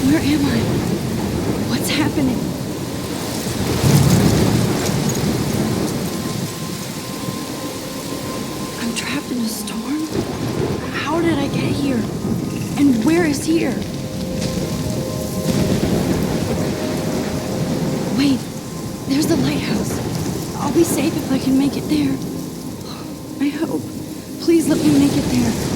Where am I? What's happening? I'm trapped in a storm? How did I get here? And where is here? Wait, there's the lighthouse. I'll be safe if I can make it there. I hope. Please let me make it there.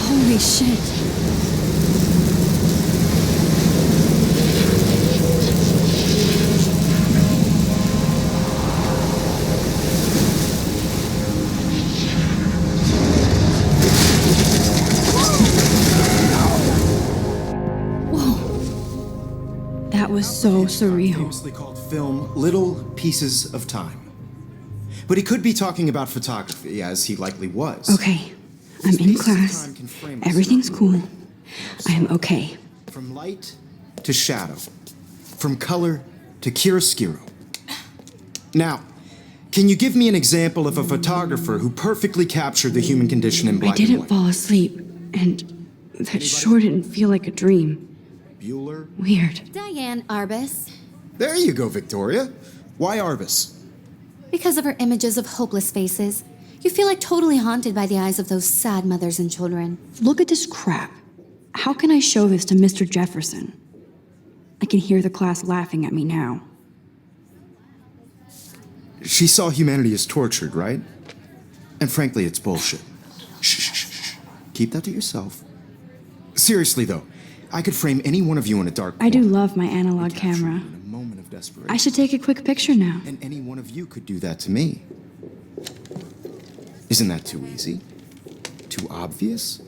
Holy shit. Whoa. That was so surreal. Famously called film Little Pieces of Time. But he could be talking about photography, as he likely was. Okay. I'm in class. Everything's cool. I am okay. From light to shadow. From color to chiaroscuro. Now, can you give me an example of a photographer who perfectly captured the human condition in black and white? I didn't fall asleep, and that sure didn't feel like a dream. Bueller? Weird. Diane Arbus. There you go, Victoria. Why Arbus? Because of her images of hopeless faces. You feel like totally haunted by the eyes of those sad mothers and children. Look at this crap. How can I show this to Mr. Jefferson? I can hear the class laughing at me now. She saw humanity as tortured, right? And frankly, it's bullshit. Shh, shh, shh, shh. Keep that to yourself. Seriously, though, I could frame any one of you in a dark corner. I do love my analog Capture you camera. in a moment of desperation. I should take a quick picture now. And any one of you could do that to me. Isn't that too easy? Too obvious?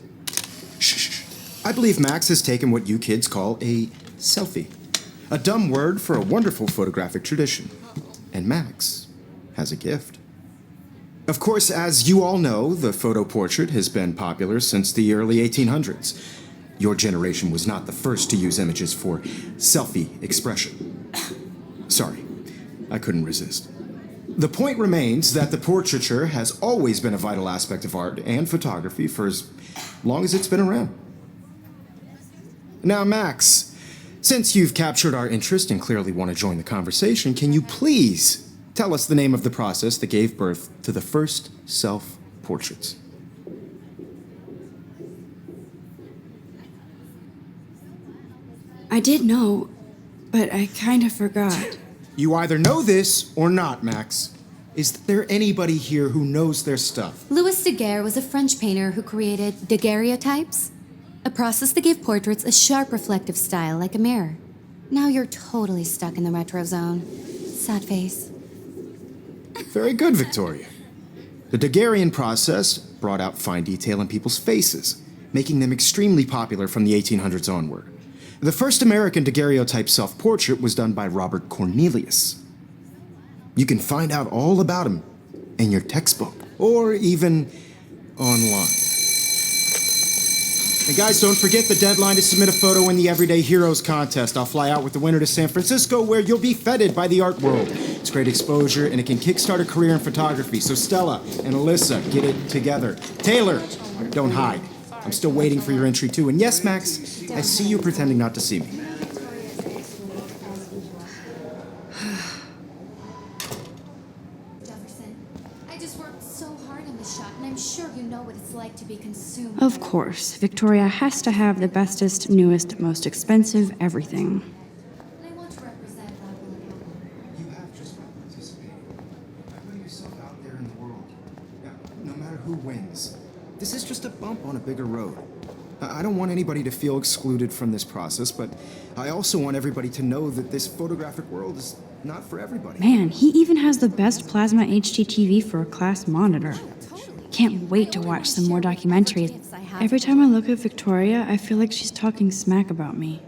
Shh, shh, shh. I believe Max has taken what you kids call a selfie. A dumb word for a wonderful photographic tradition. And Max has a gift. Of course, as you all know, the photo portrait has been popular since the early 1800s. Your generation was not the first to use images for selfie expression. Sorry, I couldn't resist. The point remains that the portraiture has always been a vital aspect of art and photography for as long as it's been around. Now, Max, since you've captured our interest and clearly want to join the conversation, can you please tell us the name of the process that gave birth to the first self-portraits? I did know, but I kind of forgot. You either know this or not, Max. Is there anybody here who knows their stuff? Louis Daguerre was a French painter who created daguerreotypes. A process that gave portraits a sharp reflective style like a mirror. Now you're totally stuck in the retro zone. Sad face. Very good, Victoria. The Daguerrean process brought out fine detail in people's faces, making them extremely popular from the 1800s onward. The first American daguerreotype self-portrait was done by Robert Cornelius. You can find out all about him in your textbook, or even online. And guys, don't forget the deadline to submit a photo in the Everyday Heroes contest. I'll fly out with the winner to San Francisco, where you'll be feted by the art world. It's great exposure, and it can kickstart a career in photography. So Stella and Alyssa, get it together. Taylor, don't hide. I'm still waiting for your entry too. And yes, Max, I see you pretending not to see me. Jefferson, I just worked so hard on this shot, and I'm sure you know what it's like to be consumed. Of course, Victoria has to have the bestest, newest, most expensive everything. And I want to represent that will. You have just been participating. Put yourself out there in the world. Now, no matter who wins, this is just a bump on a bigger road. I don't want anybody to feel excluded from this process, but I also want everybody to know that this photographic world is not for everybody. Man, he even has the best plasma HDTV for a class monitor. Can't wait to watch some more documentaries. Every time I look at Victoria, I feel like she's talking smack about me.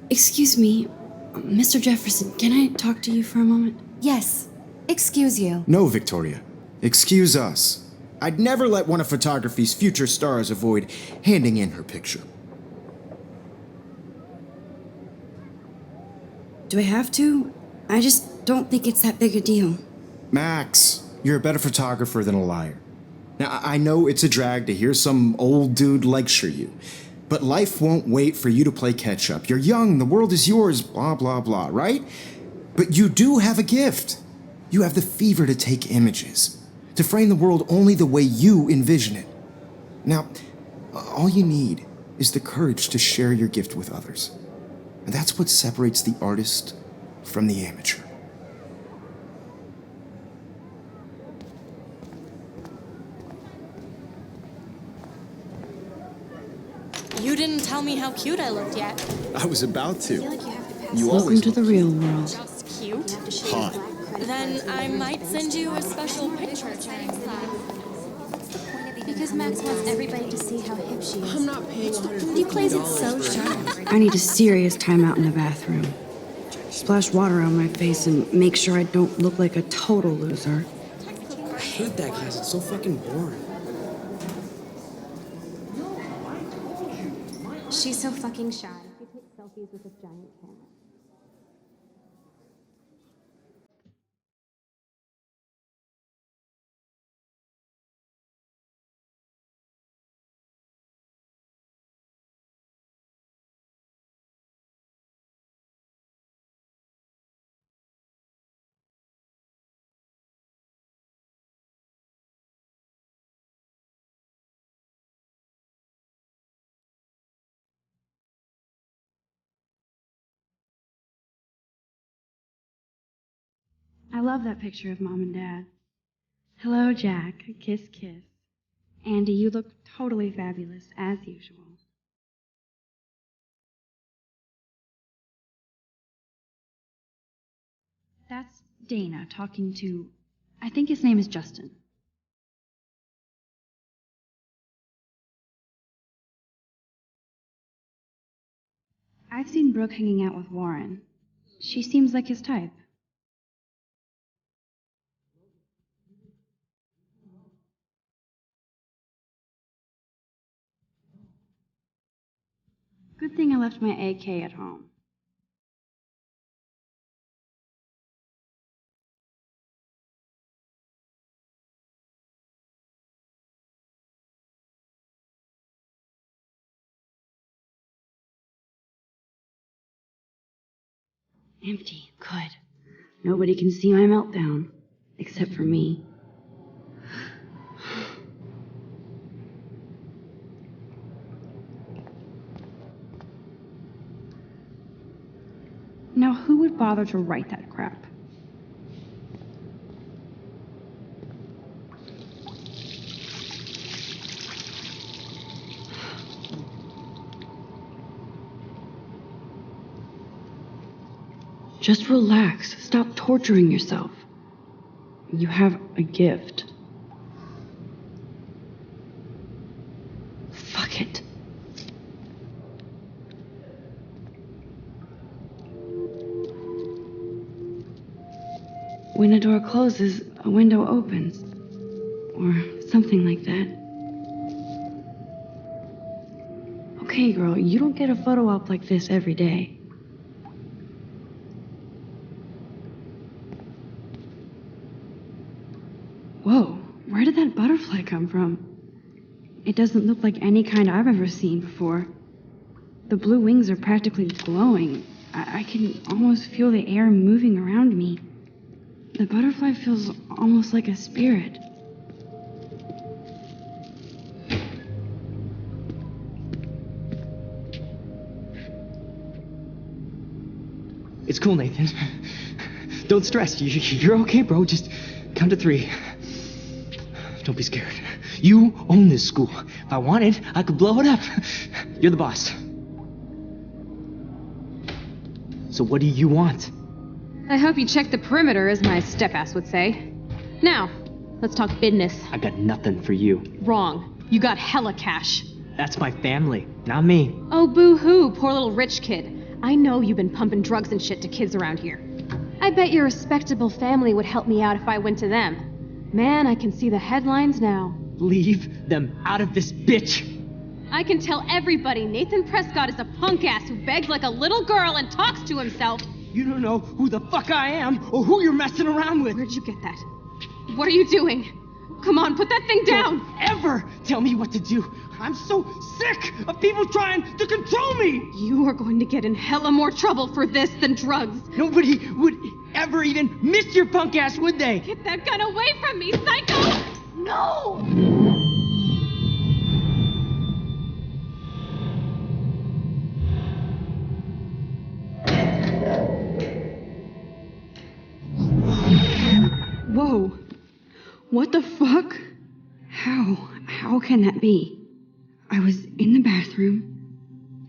Excuse me, Mr. Jefferson, can I talk to you for a moment? Yes. Excuse you. No, Victoria. Excuse us. I'd never let one of photography's future stars avoid handing in her picture. Do I have to? I just don't think it's that big a deal. Max, you're a better photographer than a liar. Now, I know it's a drag to hear some old dude lecture you, but life won't wait for you to play catch up. You're young, the world is yours, blah, blah, blah, right? But you do have a gift. You have the fever to take images, to frame the world only the way you envision it. Now, all you need is the courage to share your gift with others. And that's what separates the artist from the amateur. You didn't tell me how cute I looked yet. I was about to. You Welcome to the real world. Just cute? Hot. Then I might send you a special picture during class. Because Max wants everybody to see how hip she is. I'm not paying $150. He plays it so sharp. I need a serious timeout in the bathroom. Splash water on my face and make sure I don't look like a total loser. I hate that class. It's so fucking boring. She's so fucking shy. She takes selfies with a giant camera. I love that picture of Mom and Dad. Hello, Jack. Kiss, kiss. Andy, you look totally fabulous, as usual. That's Dana talking to, I think his name is Justin. I've seen Brooke hanging out with Warren. She seems like his type. Good thing I left my AK at home. Empty. Good. Nobody can see my meltdown. Except for me. Now, who would bother to write that crap? Just relax. Stop torturing yourself. You have a gift. Fuck it. When a door closes, a window opens. Or something like that. Okay, girl, you don't get a photo op like this every day. Whoa, where did that butterfly come from? It doesn't look like any kind I've ever seen before. The blue wings are practically glowing. I can almost feel the air moving around me. The butterfly feels almost like a spirit. It's cool, Nathan. Don't stress. You're okay, bro. Just count to 3. Don't be scared. You own this school. If I wanted, I could blow it up. You're the boss. So what do you want? I hope you checked the perimeter, as my step-ass would say. Now, let's talk business. I got nothing for you. Wrong. You got hella cash. That's my family, not me. Oh, boo-hoo, poor little rich kid. I know you've been pumping drugs and shit to kids around here. I bet your respectable family would help me out if I went to them. Man, I can see the headlines now. Leave them out of this bitch. I can tell everybody Nathan Prescott is a punk ass who begs like a little girl and talks to himself. You don't know who the fuck I am or who you're messing around with. Where'd you get that? What are you doing? Come on, put that thing down! Don't ever tell me what to do. I'm so sick of people trying to control me. You are going to get in hella more trouble for this than drugs. Nobody would ever even miss your punk ass, would they? Get that gun away from me, psycho! No! Whoa. What the fuck? How can that be? I was in the bathroom.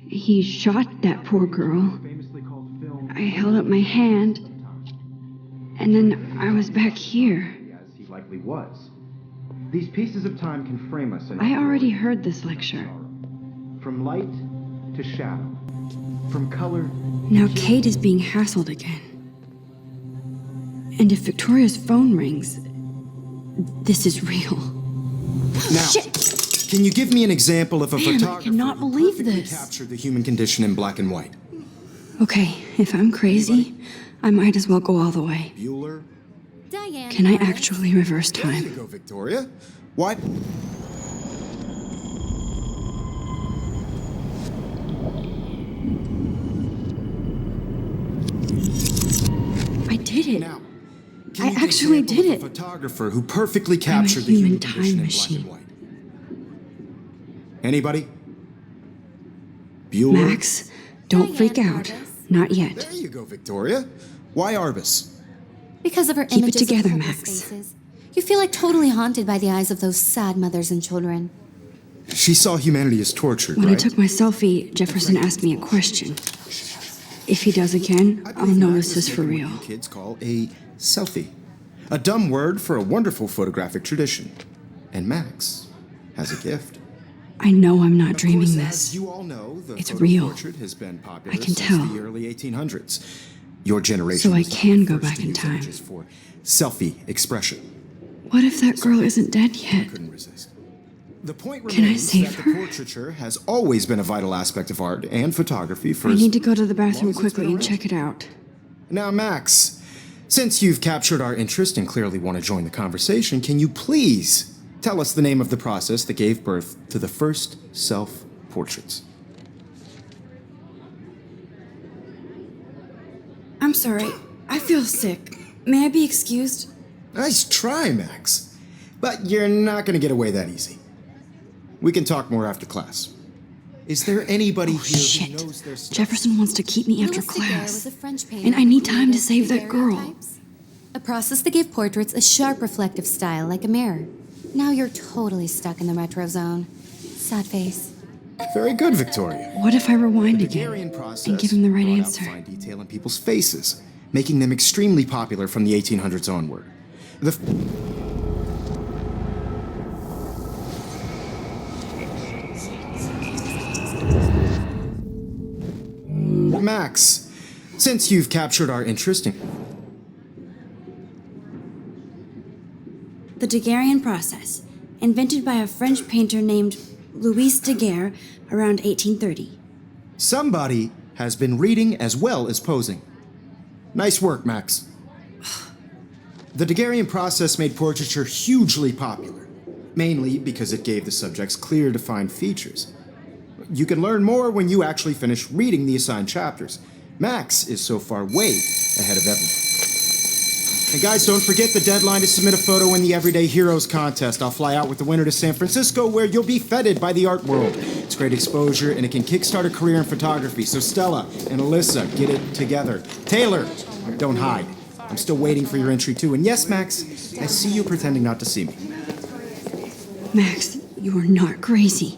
He shot that poor girl. I held up my hand. And then I was back here. As he likely was. These pieces of time can frame us in... I already heard this lecture. From light to shadow. From color... Now Kate is being hassled again. And if Victoria's phone rings, this is real. Now, Shit! Can you give me an example of a Man, I photographer cannot who believe perfectly this. captured the human condition in black and white? Okay, if I'm crazy, I might as well go all the way. Bueller? Diane. Can I actually reverse There you time? go, Victoria. What? I did it. Now, I actually did A it. photographer who perfectly captured the human human time condition in machine. black and white. Anybody? Bueller? Max, don't freak out. Not yet. There you go, Victoria. Why Arbus? Because of her Keep it images together, of homeless Max. faces. You feel like totally haunted by the eyes of those sad mothers and children. She saw humanity as tortured, When right? I took my selfie, Jefferson asked me a question. If he does again, I I'll believe know Max this has is for taken real. what you kids call a selfie. A dumb word for a wonderful photographic tradition. And Max has a gift. I know I'm not Of dreaming course, this. As you all know, the It's photo real. portrait has been popular I can since tell. the early 1800s. Your generation So I was the can go first back to in use time. images for selfie expression. What if that girl isn't dead yet? Couldn't resist. The point Can I remains save that her? the portraiture has always been a vital aspect of art and photography for I as need to go to the bathroom long as it's quickly been and around. check it out. Now, Max, since you've captured our interest and clearly want to join the conversation, can you please tell us the name of the process that gave birth to the first self-portraits? I'm sorry. I feel sick. May I be excused? Nice try, Max. But you're not going to get away that easy. We can talk more after class. Is there anybody Oh, here shit. who knows their stuff? Jefferson wants to keep me after Louis Daguerre class. was a French painter And I need who time to created save that girl. daguerreotypes, a process that gave portraits a sharp reflective style like a mirror. Now you're totally stuck in the retro zone. Sad face. Very good, Victoria. What if I rewind The again Daguerrean process and give him the right brought out answer? fine detail in people's faces, making them extremely popular from the 1800s onward. Max, since you've captured our interest in... The Daguerrean process, invented by a French painter named Louis Daguerre around 1830. Somebody has been reading as well as posing. Nice work, Max. The Daguerrean process made portraiture hugely popular, mainly because it gave the subjects clear, defined features. You can learn more when you actually finish reading the assigned chapters. Max is so far way ahead of everyone. And guys, don't forget the deadline to submit a photo in the Everyday Heroes contest. I'll fly out with the winner to San Francisco, where you'll be feted by the art world. It's great exposure, and it can kickstart a career in photography. So Stella and Alyssa, get it together. Taylor, don't hide. I'm still waiting for your entry too. And yes, Max, I see you pretending not to see me. Max, you are not crazy.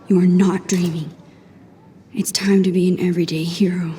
You are not dreaming. It's time to be an everyday hero.